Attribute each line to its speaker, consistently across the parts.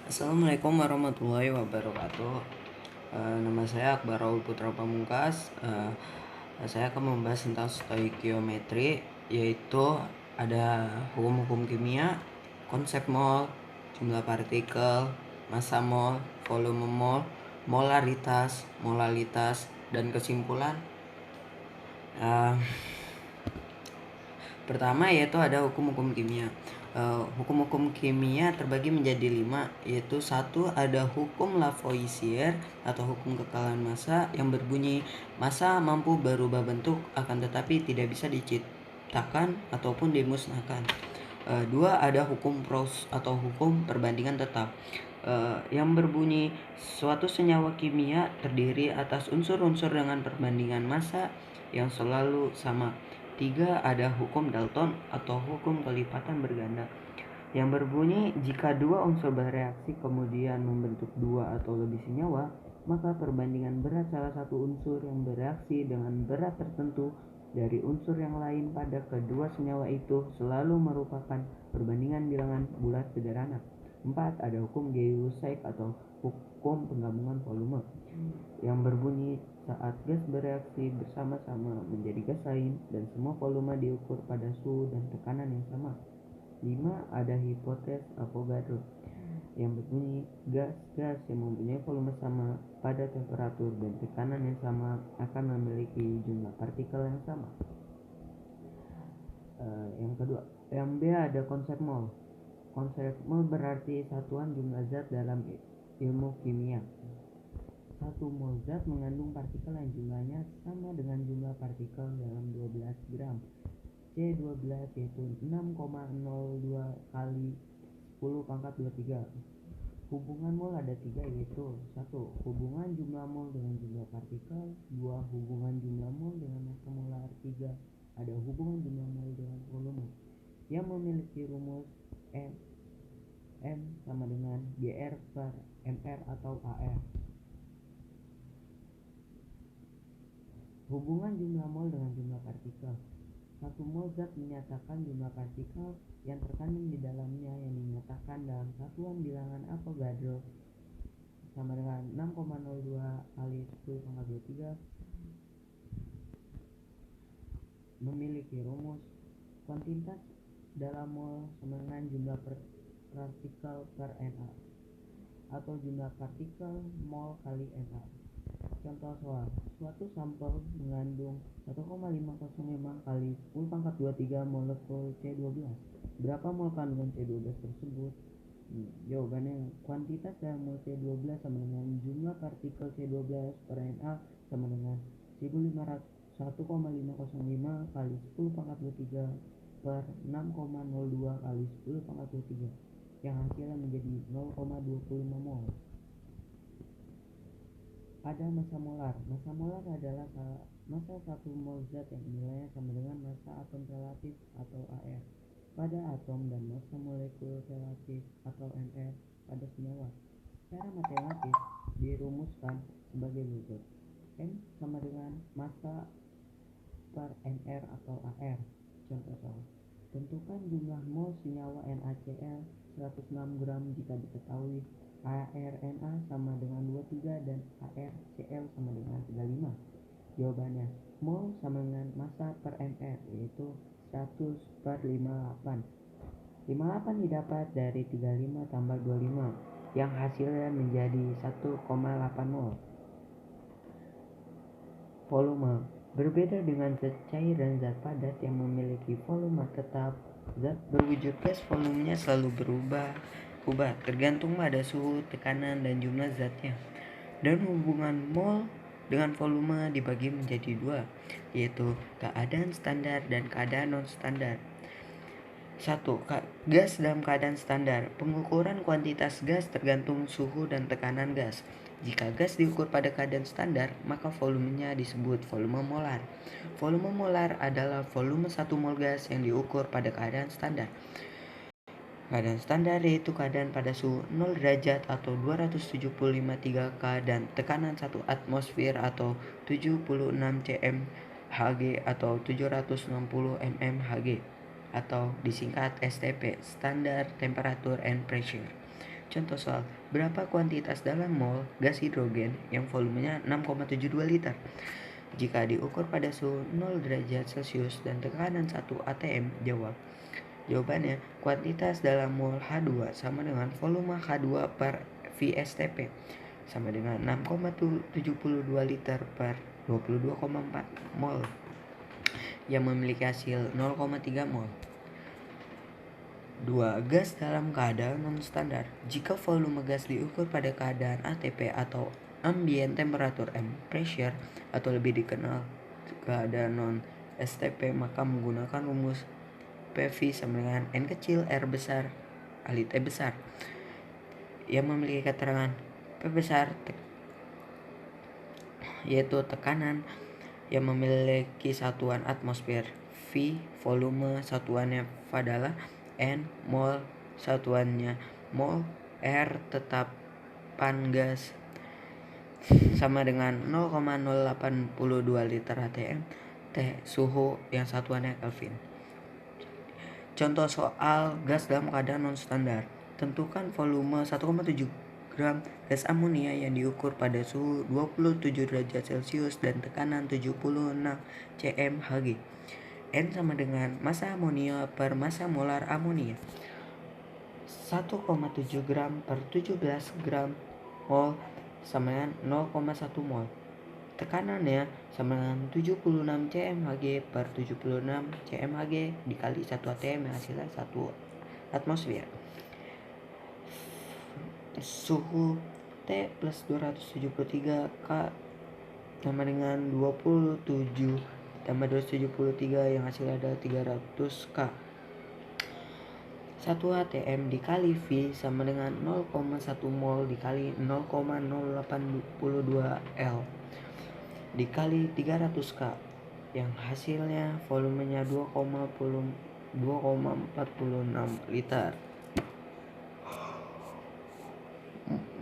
Speaker 1: Assalamualaikum warahmatullahi wabarakatuh. Nama saya Akbar Raul Putra Pamungkas. Saya akan membahas tentang stoikiometri, yaitu ada hukum-hukum kimia, konsep mol, jumlah partikel, massa mol, volume mol, molaritas, molalitas, dan kesimpulan. Pertama yaitu ada hukum-hukum kimia. Hukum-hukum kimia terbagi menjadi 5, yaitu satu ada hukum Lavoisier atau hukum kekalahan massa yang berbunyi massa mampu berubah bentuk akan tetapi tidak bisa diciptakan ataupun dimusnahkan. Dua ada hukum Proust atau hukum perbandingan tetap yang berbunyi suatu senyawa kimia terdiri atas unsur-unsur dengan perbandingan massa yang selalu sama. 3 ada hukum Dalton atau hukum kelipatan berganda yang berbunyi jika dua unsur bereaksi kemudian membentuk dua atau lebih senyawa, maka perbandingan berat salah satu unsur yang bereaksi dengan berat tertentu dari unsur yang lain pada kedua senyawa itu selalu merupakan perbandingan bilangan bulat sederhana. 4 ada hukum Gay-Lussac atau hukum penggabungan volume yang berbunyi saat gas bereaksi bersama-sama menjadi gas lain dan semua volume diukur pada suhu dan tekanan yang sama. 5 ada hipotesis Avogadro yang berbunyi gas-gas yang mempunyai volume sama pada temperatur dan tekanan yang sama akan memiliki jumlah partikel yang sama. Yang kedua, yang B ada konsep mol. Konsep mol berarti satuan jumlah zat dalam ilmu kimia. Satu mol zat mengandung partikel yang jumlahnya sama dengan jumlah partikel dalam 12 gram. C12 yaitu 6,02 kali 10 pangkat 23. Hubungan mol ada 3, yaitu 1. Hubungan jumlah mol dengan jumlah partikel. 2. Hubungan jumlah mol dengan massa molar. 3. Ada hubungan jumlah mol dengan volume yang memiliki rumus M sama dengan GR per MR atau AR. Hubungan jumlah mol dengan jumlah partikel. Satu mol zat menyatakan jumlah partikel yang terkandung di dalamnya yang dinyatakan dalam satuan bilangan Avogadro sama dengan 6,02 kali 10 pangkat 23 memiliki rumus kuantitas dalam mol sama dengan jumlah partikel per NA atau jumlah partikel mol kali NA. Contoh soal, suatu sampel mengandung 1,505 kali 10 pangkat 23 molekul C12. Berapa mol kandungan C12 tersebut? Jawabannya, kuantitas dalam mol C12 sama dengan jumlah partikel C12 per NA sama dengan 1,505 kali 10 pangkat 23 per 6,02 kali 10 pangkat 23 yang hasilnya menjadi 0,25 mol. Ada massa molar. Massa molar adalah massa satu mol zat yang nilainya sama dengan massa atom relatif atau AR pada atom dan massa molekul relatif atau MR pada senyawa. Secara matematis dirumuskan sebagai berikut. M sama dengan massa per MR atau AR. Contoh soal. Tentukan jumlah mol senyawa NaCl 106 gram jika diketahui ArNa sama dengan 23 dan ArCl sama dengan 35. Jawabannya, mol sama dengan massa per MR yaitu 100 per 58. 58 didapat dari 35 tambah 25 yang hasilnya menjadi 1,8 mol. Volume berbeda dengan zat cair dan zat padat yang memiliki volume tetap. Zat berwujud gas volumenya selalu berubah tergantung pada suhu, tekanan, dan jumlah zatnya. Dan hubungan mol dengan volume dibagi menjadi 2, yaitu keadaan standar dan keadaan non-standar. 1. Gas dalam keadaan standar. Pengukuran kuantitas gas tergantung suhu dan tekanan gas. Jika gas diukur pada keadaan standar, maka volumenya disebut volume molar. Volume molar adalah volume 1 mol gas yang diukur pada keadaan standar. Keadaan standar yaitu keadaan pada suhu 0 derajat atau 275 K dan tekanan 1 atmosfer atau 76 cm Hg atau 760 mm Hg atau disingkat STP, Standard Temperature and Pressure. Contoh soal, berapa kuantitas dalam mol gas hidrogen yang volumenya 6,72 liter? Jika diukur pada suhu 0 derajat Celcius dan tekanan 1 atm, jawab. Jawabannya, kuantitas dalam mol H2 sama dengan volume H2 per VSTP sama dengan 6,72 liter per 22,4 mol yang memiliki hasil 0,3 mol. 2. Gas dalam keadaan non-standar. Jika volume gas diukur pada keadaan ATP atau ambient temperature and pressure atau lebih dikenal keadaan non-STP, maka menggunakan rumus PV sama dengan N kecil R besar kali T besar yang memiliki keterangan P besar yaitu tekanan yang memiliki satuan atmosfer, V volume satuannya adalah N mol satuannya mol, R tetapan gas sama dengan 0,082 liter atm, T suhu yang satuannya Kelvin. Contoh soal gas dalam keadaan non standar. Tentukan volume 1,7 gram gas amonia yang diukur pada suhu 27 derajat Celcius dan tekanan 76 cm Hg. N sama dengan massa amonia per massa molar amonia. 1,7 gram per 17 gram mol sama dengan 0,1 mol. Tekanannya sama dengan 76 cm Hg per 76 cm Hg dikali 1 atm yang hasilnya 1 atmosfer. Suhu T plus 273 K sama dengan 27 tambah 273 yang hasilnya adalah 300 K. 1 atm dikali V sama dengan 0,1 mol dikali 0,082 L dikali 300 K yang hasilnya volumenya 2,46 liter.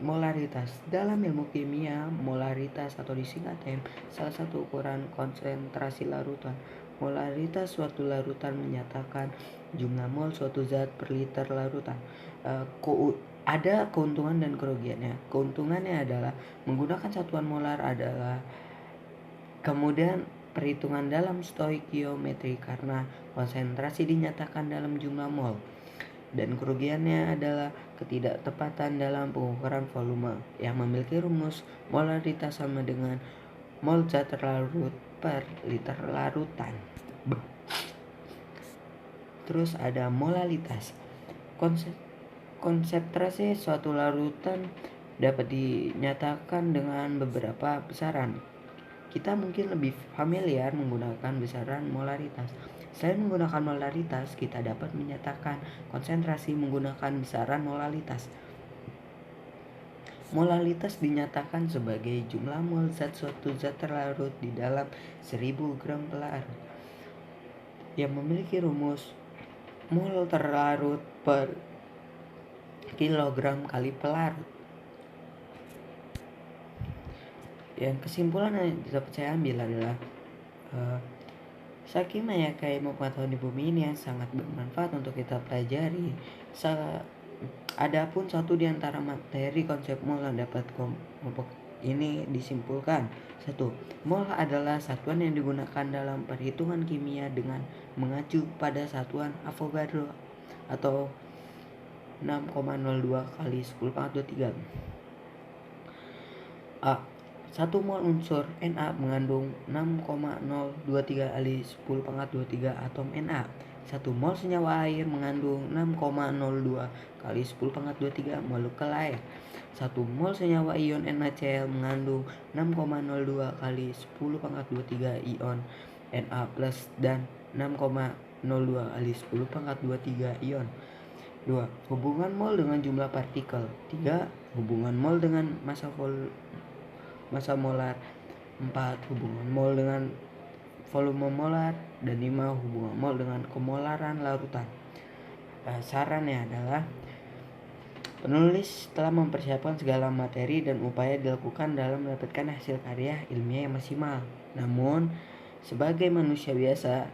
Speaker 1: Molaritas. Dalam ilmu kimia, molaritas atau disingkat M salah satu ukuran konsentrasi larutan. Molaritas suatu larutan menyatakan jumlah mol suatu zat per liter larutan. Ada keuntungan dan kerugiannya. Keuntungannya adalah menggunakan satuan molar adalah kemudian perhitungan dalam stoikiometri karena konsentrasi dinyatakan dalam jumlah mol. Dan kerugiannya adalah ketidaktepatan dalam pengukuran volume yang memiliki rumus molaritas sama dengan mol zat terlarut per liter larutan. Terus ada molalitas. Konsentrasi suatu larutan dapat dinyatakan dengan beberapa besaran. Kita mungkin lebih familiar menggunakan besaran molaritas. Selain menggunakan molaritas, kita dapat menyatakan konsentrasi menggunakan besaran molalitas. Molalitas dinyatakan sebagai jumlah mol zat suatu zat terlarut di dalam 1000 gram pelarut yang memiliki rumus mol terlarut per kilogram kali pelarut. Yang kesimpulan yang dapat saya ambil adalah saking banyaknya ilmu pengetahuan di bumi ini yang sangat bermanfaat untuk kita pelajari. Adapun satu di antara materi konsep mol yang dapat kelompok ini disimpulkan. 1. Mol adalah satuan yang digunakan dalam perhitungan kimia dengan mengacu pada satuan Avogadro atau 6,02 kali 10⁻23. A. 1 mol unsur Na mengandung 6,023 kali 10⁻23 atom Na. 1 mol senyawa air mengandung 6,02 kali 10⁻23 molekul air. 1 mol senyawa ion NaCl mengandung 6,02 kali 10⁻23 ion Na plus dan 6,02 kali 10⁻23 ion. 2. Hubungan mol dengan jumlah partikel. 3. Hubungan mol dengan massa molar. 4. Hubungan mol dengan volume molar. Dan 5. Hubungan mol dengan kemolaran larutan. Sarannya adalah penulis telah mempersiapkan segala materi dan upaya dilakukan dalam mendapatkan hasil karya ilmiah yang maksimal. Namun sebagai manusia biasa,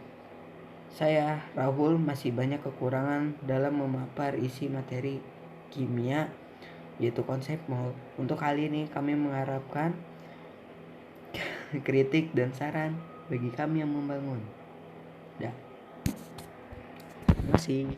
Speaker 1: saya Rahul masih banyak kekurangan dalam memapar isi materi kimia yaitu konsep mall. Untuk kali ini kami mengharapkan kritik dan saran bagi kami yang membangun. Dah. Terima kasih.